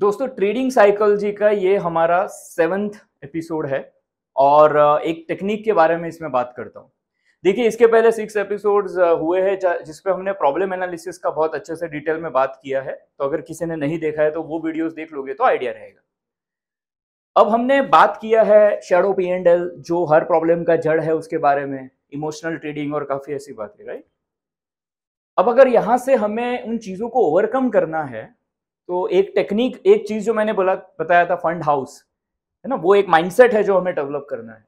दोस्तों trading psychology का ये हमारा 7th एपिसोड है और एक टेक्निक के बारे में इसमें बात करता हूँ। देखिए इसके पहले 6 एपिसोड्स हुए हैं जिसपे हमने प्रॉब्लम एनालिसिस का बहुत अच्छे से डिटेल में बात किया है। तो अगर किसी ने नहीं देखा है तो वो वीडियोस देख लोगे तो आइडिया रहेगा। अब हमने बात किया है शैडो P&L जो हर प्रॉब्लम का जड़ है उसके बारे में, इमोशनल ट्रेडिंग और काफी ऐसी बातें, राइट। अब अगर यहाँ से हमें उन चीजों को ओवरकम करना है तो एक टेक्निक, एक चीज जो मैंने बताया था फंड हाउस, है ना, वो एक माइंडसेट है जो हमें डेवलप करना है।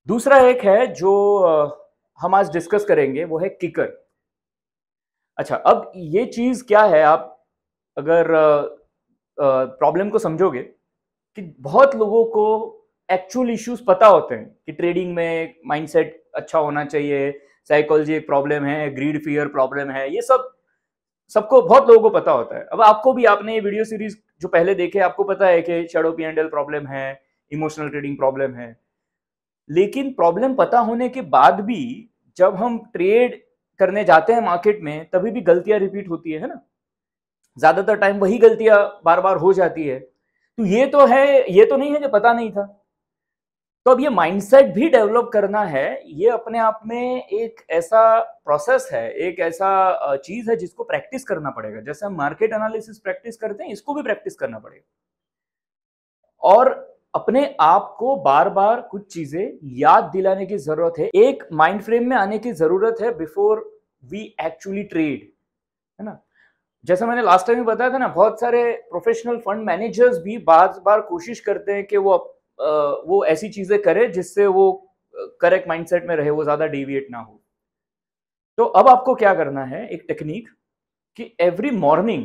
दूसरा एक है जो हम आज डिस्कस करेंगे, वो है किकर। अच्छा, अब ये चीज क्या है, आप अगर प्रॉब्लम को समझोगे कि बहुत लोगों को एक्चुअल इश्यूज पता होते हैं कि ट्रेडिंग में माइंडसेट अच्छा होना चाहिए, साइकोलॉजी एक प्रॉब्लम है, ग्रीड फियर प्रॉब्लम है, ये सब सबको, बहुत लोगों को पता होता है। अब आपको भी, आपने ये वीडियो सीरीज जो पहले देखे, आपको पता है कि शैडो P&L प्रॉब्लम है, इमोशनल ट्रेडिंग प्रॉब्लम है। लेकिन प्रॉब्लम पता होने के बाद भी जब हम ट्रेड करने जाते हैं मार्केट में, तभी भी गलतियां रिपीट होती है ना। ज्यादातर टाइम वही गलतियां बार बार हो जाती है। तो ये तो है, ये तो नहीं है कि पता नहीं था। तो अब ये माइंडसेट भी डेवलप करना है। ये अपने आप में एक ऐसा प्रोसेस है, एक ऐसा चीज है जिसको प्रैक्टिस करना पड़ेगा। जैसे हम मार्केट एनालिसिस प्रैक्टिस करते हैं, इसको भी प्रैक्टिस करना पड़ेगा और अपने आप को बार बार कुछ चीजें याद दिलाने की जरूरत है। एक माइंड फ्रेम में आने की जरूरत है बिफोर वी एक्चुअली ट्रेड, है ना। जैसा मैंने लास्ट टाइम भी बताया था ना, बहुत सारे प्रोफेशनल फंड मैनेजर्स भी बार बार कोशिश करते हैं कि वो ऐसी चीजें करे जिससे वो करेक्ट माइंडसेट में रहे, वो ज्यादा डेविएट ना हो। तो अब आपको क्या करना है, एक टेक्निक कि एवरी मॉर्निंग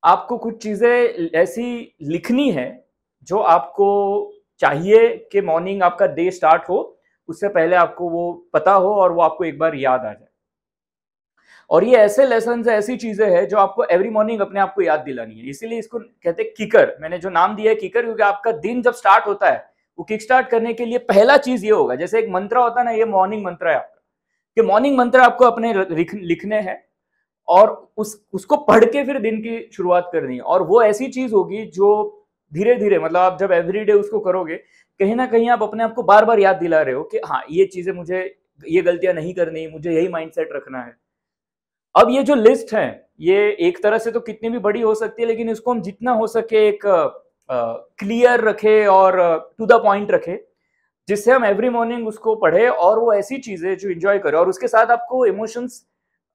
आपको कुछ चीजें ऐसी लिखनी है जो आपको चाहिए कि मॉर्निंग आपका डे स्टार्ट हो उससे पहले आपको वो पता हो और वो आपको एक बार याद आ जाए। और ये ऐसे लेसन है, ऐसी चीजें हैं जो आपको एवरी मॉर्निंग अपने आप को याद दिलानी है। इसीलिए इसको कहते हैं किकर। मैंने जो नाम दिया है किकर, क्योंकि आपका दिन जब स्टार्ट होता है, वो किक स्टार्ट करने के लिए पहला चीज ये होगा, जैसे एक मंत्र होता है ना, ये मॉर्निंग मंत्र है आपका, कि मॉर्निंग मंत्र आपको अपने लिखने हैं और उसको पढ़ के फिर दिन की शुरुआत करनी है। और वो ऐसी चीज होगी जो धीरे धीरे, मतलब आप जब एवरीडे उसको करोगे, कहीं ना कहीं आप अपने आप को बार बार याद दिला रहे हो कि हाँ, ये चीजें मुझे, ये गलतियां नहीं करनी, मुझे यही माइंडसेट रखना है। अब ये जो लिस्ट है, ये एक तरह से तो कितनी भी बड़ी हो सकती है, लेकिन इसको हम जितना हो सके एक क्लियर रखे और टू द पॉइंट रखे, जिससे हम एवरी मॉर्निंग उसको पढ़े और वो ऐसी चीजें जो एंजॉय करें और उसके साथ आपको इमोशंस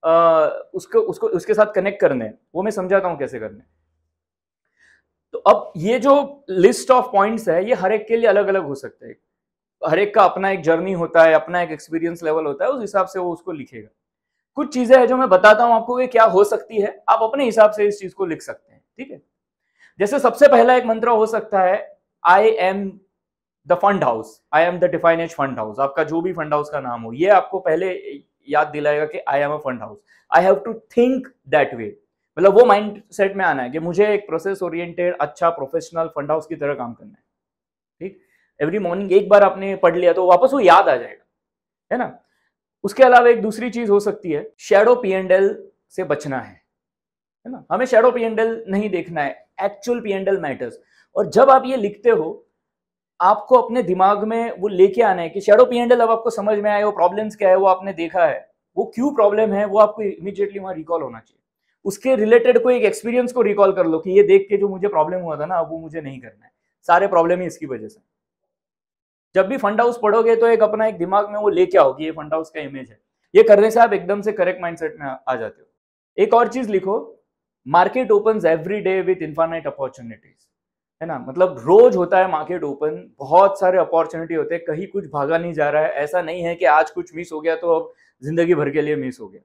उसको उसको उसके साथ कनेक्ट करने हैं। वो मैं समझाता हूँ कैसे करने। तो अब ये जो लिस्ट ऑफ पॉइंट्स है, ये हर एक के लिए अलग अलग हो सकते हैं। हर एक का अपना एक जर्नी होता है, अपना एक एक्सपीरियंस लेवल होता है, उस हिसाब से वो उसको लिखेगा। कुछ चीजें हैं जो मैं बताता हूं आपको कि क्या हो सकती है, आप अपने हिसाब से इस चीज को लिख सकते हैं, ठीक है। जैसे सबसे पहला एक मंत्र हो सकता है, I am the fund house, I am the define as fund house. आपका जो भी फंड हाउस का नाम हो, ये आपको पहले याद दिलाएगा कि I am a fund house. I have to think that way, मतलब वो माइंड सेट में आना है कि मुझे एक प्रोसेस ओरिएंटेड अच्छा प्रोफेशनल फंड हाउस की तरह काम करना है, ठीक। एवरी मॉर्निंग एक बार आपने पढ़ लिया तो वापस वो याद आ जाएगा, है ना। उसके अलावा एक दूसरी चीज हो सकती है, शैडो P&L से बचना है ना। हमें शैडो P&L नहीं देखना है, एक्चुअल P&L मैटर्स। और जब आप ये लिखते हो, आपको अपने दिमाग में वो लेके आना है कि शैडो P&L अब आपको समझ में आए, वो प्रॉब्लम्स क्या है वो आपने देखा है, वो क्यों प्रॉब्लम है वो आपको इमीडिएटली वहां रिकॉल होना चाहिए। उसके रिलेटेड कोई एक एक्सपीरियंस को रिकॉल कर लो कि ये देख के जो मुझे प्रॉब्लम हुआ था ना, अब वो मुझे नहीं करना है, सारे प्रॉब्लम ही इसकी वजह से। जब भी फंड हाउस पढ़ोगे तो एक अपना एक दिमाग में वो लेके आओ कि ये फंड हाउस का इमेज है। ये करने से आप एकदम से करेक्ट माइंडसेट में आ जाते हो। एक और चीज लिखो, market opens every day with infinite opportunities, है ना। मतलब रोज होता है मार्केट ओपन, बहुत सारे अपॉर्चुनिटी होते हैं, कहीं कुछ भागा नहीं जा रहा है। ऐसा नहीं है कि आज कुछ मिस हो गया तो अब जिंदगी भर के लिए मिस हो गया।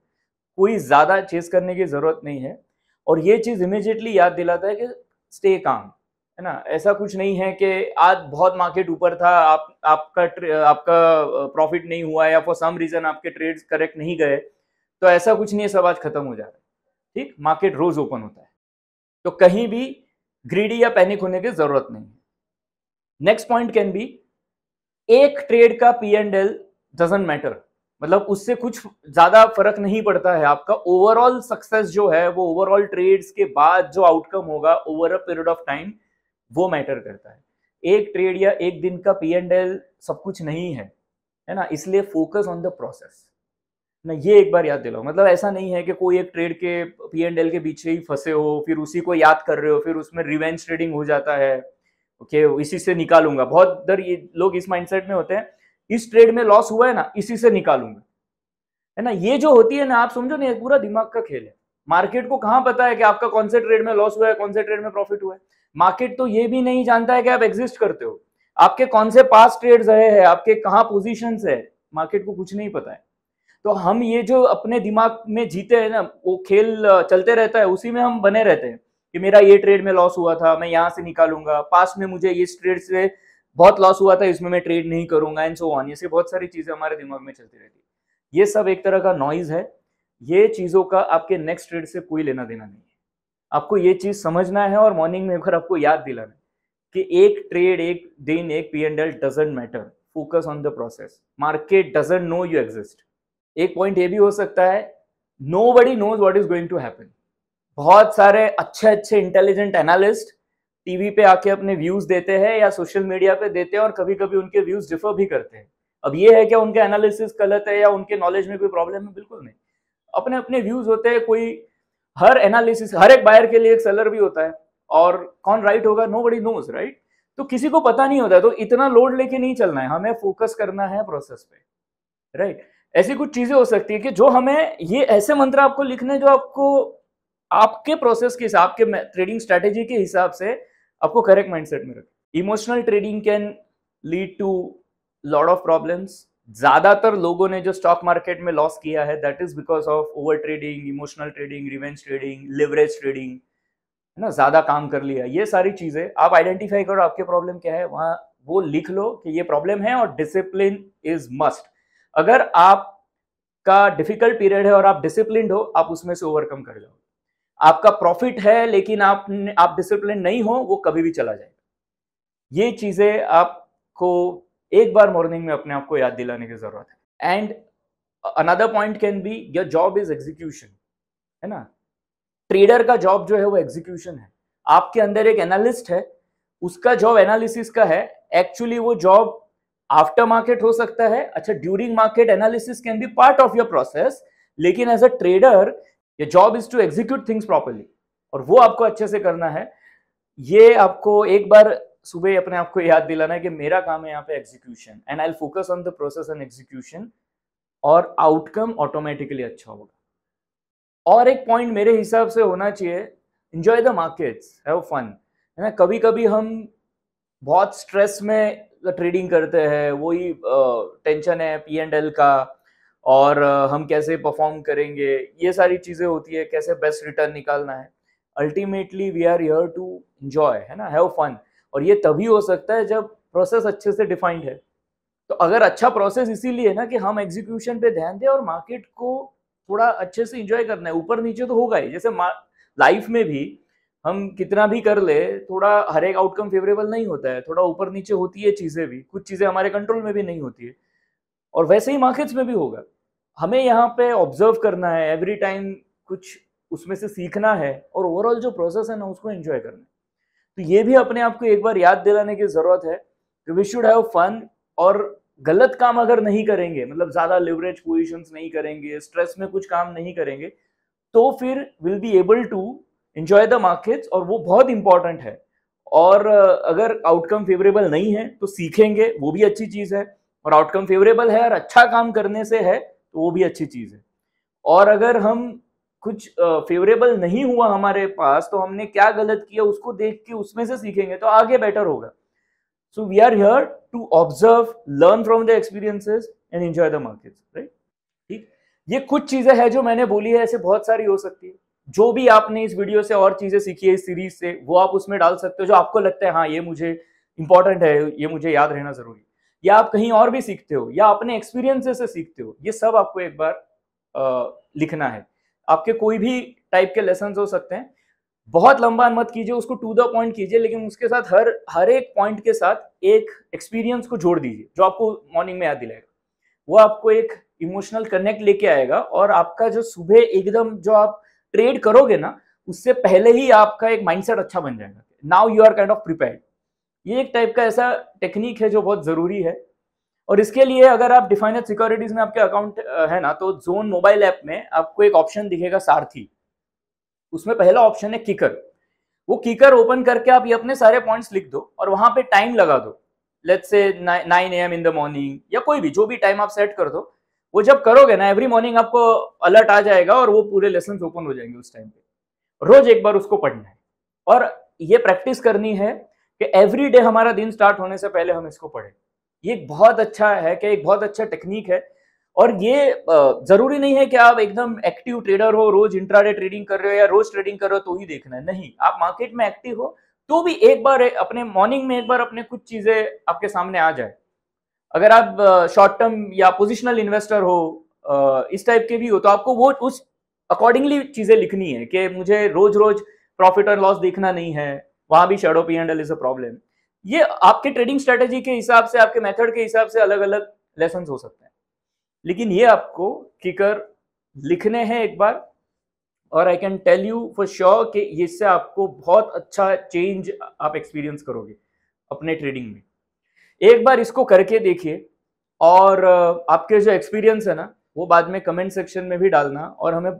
कोई ज्यादा चेस करने की जरूरत नहीं है। और ये चीज इमीडिएटली याद दिलाता है कि स्टे काम, है ना। ऐसा कुछ नहीं है कि आज बहुत मार्केट ऊपर था, आपका प्रॉफिट नहीं हुआ या फॉर सम रीजन आपके ट्रेड्स करेक्ट नहीं गए, तो ऐसा कुछ नहीं है, सब आज खत्म हो जा रहा है, ठीक। मार्केट रोज ओपन होता है, तो कहीं भी ग्रीडी या पैनिक होने की जरूरत नहीं है। नेक्स्ट पॉइंट कैन बी, एक ट्रेड का P&L डजंट मैटर। मतलब उससे कुछ ज्यादा फर्क नहीं पड़ता है। आपका ओवरऑल सक्सेस जो है वो ओवरऑल ट्रेड्स के बाद जो आउटकम होगा over a period of time वो मैटर करता है। एक ट्रेड या एक दिन का P&L सब कुछ नहीं है ना। इसलिए फोकस ऑन द प्रोसेस ना, ये एक बार याद दिलाओ। मतलब ऐसा नहीं है कि कोई एक ट्रेड के P&L के पीछे ही फंसे हो, फिर उसी को याद कर रहे हो, फिर उसमें रिवेंज ट्रेडिंग हो जाता है। ओके, इसी से निकालूंगा। बहुत दर ये लोग इस माइंडसेट में होते हैं, इस ट्रेड में लॉस हुआ है ना, इसी से निकालूंगा, है ना। ये जो होती है ना, आप समझो ना, पूरा दिमाग का खेल है। मार्केट को कहां पता है कि आपका कौन से ट्रेड में लॉस हुआ है, कौन से ट्रेड में प्रॉफिट हुआ है। मार्केट तो ये भी नहीं जानता है कि आप एग्जिस्ट करते हो, आपके कौन से पास ट्रेड्स रहे हैं, आपके कहाँ पोजीशंस है, मार्केट को कुछ नहीं पता है। तो हम ये जो अपने दिमाग में जीते हैं ना, वो खेल चलते रहता है, उसी में हम बने रहते हैं कि मेरा ये ट्रेड में लॉस हुआ था, मैं यहाँ से निकालूंगा, पास में मुझे इस ट्रेड से बहुत लॉस हुआ था, इसमें मैं ट्रेड नहीं करूंगा, एंड सो ऑन। ऐसे बहुत सारी चीजें हमारे दिमाग में चलती रहती है। ये सब एक तरह का नॉइज है। ये चीजों का आपके नेक्स्ट ट्रेड से कोई लेना देना नहीं है। आपको ये चीज समझना है और मॉर्निंग में आपको याद दिलाना है कि एक ट्रेड, एक दिन, एक P&L doesn't matter. Focus on the process. Market doesn't know you exist. एक पॉइंट ये भी हो सकता है, nobody knows what is going to happen. बहुत सारे अच्छे अच्छे इंटेलिजेंट एनालिस्ट टीवी पे आके अपने व्यूज देते हैं या सोशल मीडिया पे देते हैं, और कभी कभी उनके व्यूज डिफर भी करते हैं। अब ये है क्या उनके एनालिसिस गलत है या उनके नॉलेज में कोई प्रॉब्लम है? बिल्कुल नहीं। अपने अपने व्यूज होते हैं। कोई हर एनालिसिस, हर एक बायर के लिए एक सेलर भी होता है, और कौन राइट होगा नोबडी नोज, राइट। तो किसी को पता नहीं होता है, तो इतना लोड लेके नहीं चलना है, हमें फोकस करना है प्रोसेस पे, राइट। ऐसी कुछ चीजें हो सकती है कि जो हमें, ये ऐसे मंत्र आपको लिखने जो आपको आपके प्रोसेस के हिसाब के ट्रेडिंग स्ट्रेटेजी के हिसाब से आपको करेक्ट माइंडसेट में रखें। Emotional trading can lead to lot of problems. ज्यादातर लोगों ने जो स्टॉक मार्केट में लॉस किया है, that is because of over trading, emotional trading, revenge trading, leverage trading, है ना। ज्यादा काम कर लिया। ये सारी चीजें आप आइडेंटिफाई करो, आपके प्रॉब्लम क्या है, वहां वो लिख लो कि ये प्रॉब्लम है, और डिसिप्लिन इज मस्ट। अगर आपका डिफिकल्ट पीरियड है और आप डिसिप्लिन्ड हो, आप उसमें से ओवरकम कर जाओ। आपका प्रॉफिट है लेकिन आप डिसिप्लिन नहीं हो, वो कभी भी चला जाएगा। ये चीजें आपको एक बार मॉर्निंग में अपने आप को याद दिलाने की जरूरत है। And another point can be your job is execution, है ना। ट्रेडर का जॉब जो है वो एग्जीक्यूशन है। आपके अंदर एक एनालिस्ट है, उसका जॉब एनालिसिस का है। एक्चुअली वो जॉब आफ्टर मार्केट हो सकता है, अच्छा during market analysis can be part of your process, लेकिन as a trader your job is to execute things properly, और वो आपको अच्छे से करना है। ये आपको एक बार सुबह अपने आप को याद दिलाना है कि मेरा काम है यहाँ पे execution, and I will focus on the process and execution, और आउटकम ऑटोमेटिकली अच्छा होगा। और एक पॉइंट मेरे हिसाब से होना चाहिए, enjoy the markets, have fun, है ना। कभी कभी हम बहुत स्ट्रेस में ट्रेडिंग करते हैं, वही टेंशन है P&L का, और हम कैसे परफॉर्म करेंगे, ये सारी चीजें होती है, कैसे बेस्ट रिटर्न निकालना है। Ultimately we are here to enjoy, है ना, हैव फन। और ये तभी हो सकता है जब प्रोसेस अच्छे से डिफाइंड है। तो अगर अच्छा प्रोसेस इसीलिए है ना कि हम एग्जीक्यूशन पे ध्यान दें और मार्केट को थोड़ा अच्छे से एंजॉय करना है। ऊपर नीचे तो होगा ही, जैसे लाइफ में भी हम कितना भी कर ले, थोड़ा हर एक आउटकम फेवरेबल नहीं होता है, थोड़ा ऊपर नीचे होती है चीजें भी, कुछ चीजें हमारे कंट्रोल में भी नहीं होती है, और वैसे ही मार्केट्स में भी होगा। हमें यहाँ पे ऑब्जर्व करना है एवरी टाइम, कुछ उसमें से सीखना है, और ओवरऑल जो प्रोसेस है ना उसको एंजॉय करना है। तो ये भी अपने आप को एक बार याद दिलाने की जरूरत है कि वी शुड हैव फन, और गलत काम अगर नहीं करेंगे, मतलब ज्यादा लिवरेज पोजीशंस नहीं करेंगे, स्ट्रेस में कुछ काम नहीं करेंगे, तो फिर will be able to enjoy the markets, और वो बहुत इंपॉर्टेंट है। और अगर आउटकम फेवरेबल नहीं है तो सीखेंगे, वो भी अच्छी चीज है। और आउटकम फेवरेबल है और अच्छा काम करने से है तो वो भी अच्छी चीज है। और अगर हम कुछ फेवरेबल नहीं हुआ हमारे पास, तो हमने क्या गलत किया उसको देख के उसमें से सीखेंगे तो आगे बेटर होगा। So we are here to observe, learn from the experiences and enjoy the markets, right. ठीक, ये कुछ चीजें हैं जो मैंने बोली है, ऐसे बहुत सारी हो सकती है। जो भी आपने इस वीडियो से और चीजें सीखी है इस सीरीज से, वो आप उसमें डाल सकते हो, जो आपको लगता है हाँ ये मुझे इंपॉर्टेंट है, ये मुझे याद रहना जरूरी है। या आप कहीं और भी सीखते हो, या अपने एक्सपीरियंसेस से सीखते हो, ये सब आपको एक बार लिखना है। आपके कोई भी टाइप के लेसन हो सकते हैं। बहुत लंबा मत कीजिए, उसको टू द पॉइंट कीजिए, लेकिन उसके साथ हर एक पॉइंट के साथ एक एक्सपीरियंस को जोड़ दीजिए जो आपको मॉर्निंग में याद दिलाएगा। वो आपको एक इमोशनल कनेक्ट लेके आएगा और आपका जो सुबह एकदम जो आप ट्रेड करोगे ना, उससे पहले ही आपका एक माइंडसेट अच्छा बन जाएगा। Now you are kind of prepared. ये एक टाइप का ऐसा टेक्निक है जो बहुत जरूरी है। और इसके लिए अगर आप डिफाइनेड सिक्योरिटीज में आपके अकाउंट है ना, तो जोन मोबाइल ऐप में आपको एक ऑप्शन दिखेगा सारथी। उसमें पहला ऑप्शन है किकर। वो किकर ओपन करके आप ये अपने सारे पॉइंट्स लिख दो और वहां पे टाइम लगा दो। Let's say 9 AM in the morning या कोई भी जो भी टाइम आप सेट कर दो। वो जब करोगे ना, एवरी मॉर्निंग आपको अलर्ट आ जाएगा और वो पूरे लेसन ओपन हो जाएंगे उस टाइम पे। रोज एक बार उसको पढ़ना है और ये प्रैक्टिस करनी है कि एवरी डे हमारा दिन स्टार्ट होने से पहले हम इसको पढ़ें। ये एक बहुत अच्छा है कि एक बहुत अच्छा टेक्निक है। और ये जरूरी नहीं है कि आप एकदम एक्टिव ट्रेडर हो, रोज इंट्राडे ट्रेडिंग कर रहे हो या रोज ट्रेडिंग कर रहे हो तो ही देखना है। नहीं, आप मार्केट में एक्टिव हो तो भी एक बार अपने मॉर्निंग में एक बार अपने कुछ चीजें आपके सामने आ जाए। अगर आप शॉर्ट टर्म या पोजिशनल इन्वेस्टर हो, इस टाइप के भी हो, तो आपको वो उस अकॉर्डिंगली चीजें लिखनी है कि मुझे रोज रोज प्रॉफिट और लॉस देखना नहीं है। वहां भी shadow P&L is a problem. ये आपके ट्रेडिंग स्ट्रेटेजी के हिसाब से, आपके मेथड के हिसाब से अलग अलग लेसन हो सकते हैं, लेकिन ये आपको किकर लिखने हैं एक बार। और I can tell you for sure कि इससे आपको बहुत अच्छा चेंज आप एक्सपीरियंस करोगे अपने ट्रेडिंग में। एक बार इसको करके देखिए और आपके जो एक्सपीरियंस है ना, वो बाद में कमेंट सेक्शन में भी डालना और हमें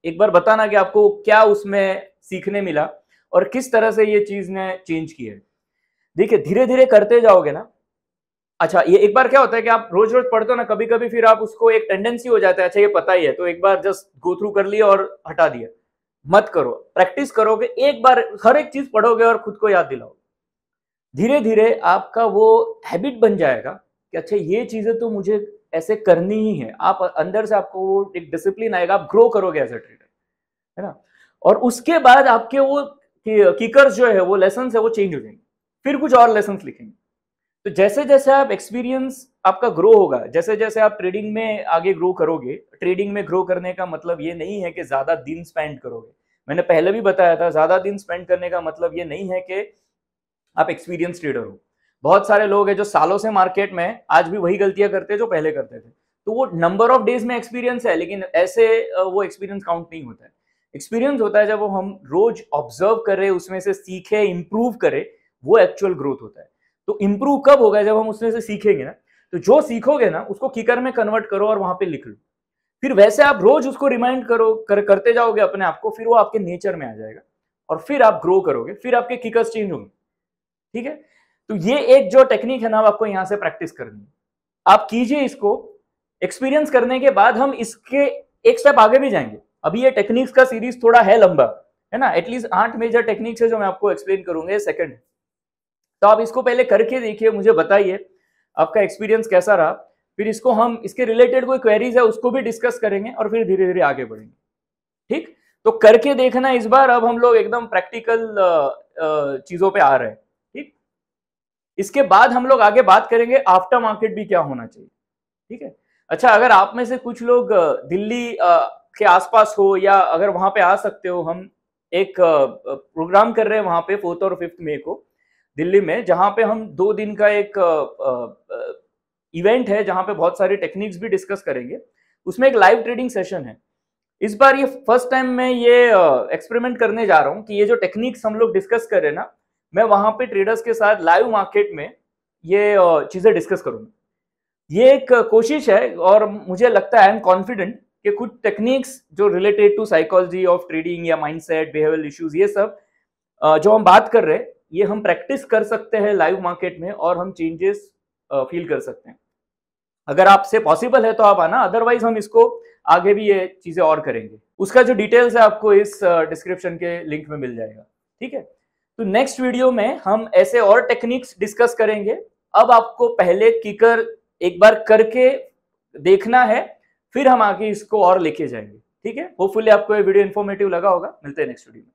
एक बार बताना कि आपको क्या उसमें सीखने मिला और किस तरह से ये चीज ने चेंज की है। देखिए, धीरे धीरे करते जाओगे ना। अच्छा, ये एक बार क्या होता है कि आप रोज रोज पढ़ते हो ना, कभी कभी फिर आप उसको एक टेंडेंसी हो जाता है, अच्छा ये पता ही है तो एक बार जस्ट गो थ्रू कर लिया और हटा दिया। मत करो, प्रैक्टिस करोगे, एक बार हर एक चीज पढ़ोगे और खुद को याद दिलाओगे। धीरे धीरे आपका वो हैबिट बन जाएगा कि अच्छा ये चीजें तो मुझे ऐसे करनी ही है। आप अंदर से आपको वो एक डिसिप्लिन आएगा, आप ग्रो करोगे एज ए ट्रेडर, है ना। और उसके बाद आपके वो किकर्स जो है, वो लेसन है, वो चेंज हो जाएंगे। फिर कुछ और लेसन लिखेंगे। तो जैसे जैसे आप एक्सपीरियंस आपका ग्रो होगा, जैसे जैसे आप ट्रेडिंग में आगे ग्रो करोगे। ट्रेडिंग में ग्रो करने का मतलब ये नहीं है कि ज्यादा दिन स्पेंड करोगे। मैंने पहले भी बताया था, ज्यादा दिन स्पेंड करने का मतलब ये नहीं है कि आप एक्सपीरियंस ट्रेडर हो। बहुत सारे लोग हैं जो सालों से मार्केट में आज भी वही गलतियां करते हैं जो पहले करते थे। तो वो नंबर ऑफ डेज में एक्सपीरियंस है, लेकिन ऐसे वो एक्सपीरियंस काउंट नहीं होता है। एक्सपीरियंस होता है जब वो हम रोज ऑब्जर्व करें, उसमें से सीखे, इंप्रूव करें, वो एक्चुअल ग्रोथ होता है। तो इंप्रूव कब होगा? जब हम उसमें से सीखेंगे ना। तो जो सीखोगे ना, उसको किकर में कन्वर्ट करो और वहां पे लिख लो। फिर वैसे आप रोज उसको रिमाइंड करो, करते जाओगे अपने आप को, फिर वो आपके नेचर में आ जाएगा और फिर आप ग्रो करोगे, फिर आपके किकर्स चेंज होंगे। ठीक है, तो ये एक जो टेक्निक है ना, आपको यहां से प्रैक्टिस करनी है। आप कीजिए इसको। एक्सपीरियंस करने के बाद हम इसके एक स्टेप आगे भी जाएंगे। अभी ये टेक्निक्स का सीरीज थोड़ा है लंबा, है ना। एटलीस्ट 8 मेजर टेक्निक्स है जो मैं आपको एक्सप्लेन करूंगा। सेकंड, तो आप इसको पहले करके देखिए, मुझे बताइए आपका एक्सपीरियंस कैसा रहा। फिर इसको हम, इसके रिलेटेड कोई क्वेरीज है उसको भी डिस्कस करेंगे और फिर धीरे धीरे आगे बढ़ेंगे। ठीक, तो करके देखना इस बार। अब हम लोग एकदम प्रैक्टिकल चीजों पे आ रहे हैं। ठीक, इसके बाद हम लोग आगे बात करेंगे आफ्टर मार्केट भी क्या होना चाहिए। ठीक है। अच्छा, अगर आप में से कुछ लोग दिल्ली के आसपास हो या अगर वहां पे आ सकते हो, हम एक प्रोग्राम कर रहे हैं वहां पे 4th और 5th मई को दिल्ली में, जहां पे हम 2 दिन का एक इवेंट है जहां पे बहुत सारी टेक्निक्स भी डिस्कस करेंगे। उसमें एक लाइव ट्रेडिंग सेशन है। इस बार ये फर्स्ट टाइम मैं ये एक्सपेरिमेंट करने जा रहा हूँ कि ये जो टेक्निक्स हम लोग डिस्कस कर रहे हैं ना, मैं वहां पे ट्रेडर्स के साथ लाइव मार्केट में ये चीजें डिस्कस करूंगा। ये एक कोशिश है और मुझे लगता है, आई एम कॉन्फिडेंट कि कुछ टेक्निक्स जो related to psychology of trading या माइंडसेट, बिहेवियरल इश्यूज, ये सब जो हम बात कर रहे हैं, ये हम प्रैक्टिस कर सकते हैं लाइव मार्केट में और हम चेंजेस फील कर सकते हैं। अगर आपसे पॉसिबल है तो आप आना, अदरवाइज हम इसको आगे भी ये चीजें और करेंगे। उसका जो डिटेल्स है आपको इस डिस्क्रिप्शन के लिंक में मिल जाएगा। ठीक है, तो नेक्स्ट वीडियो में हम ऐसे और टेक्निक्स डिस्कस करेंगे। अब आपको पहले किकर एक बार करके देखना है, फिर हम आगे इसको और लेके जाएंगे। ठीक है, होपफुली आपको ये वीडियो इंफॉर्मेटिव लगा होगा। मिलते हैं नेक्स्ट वीडियो में।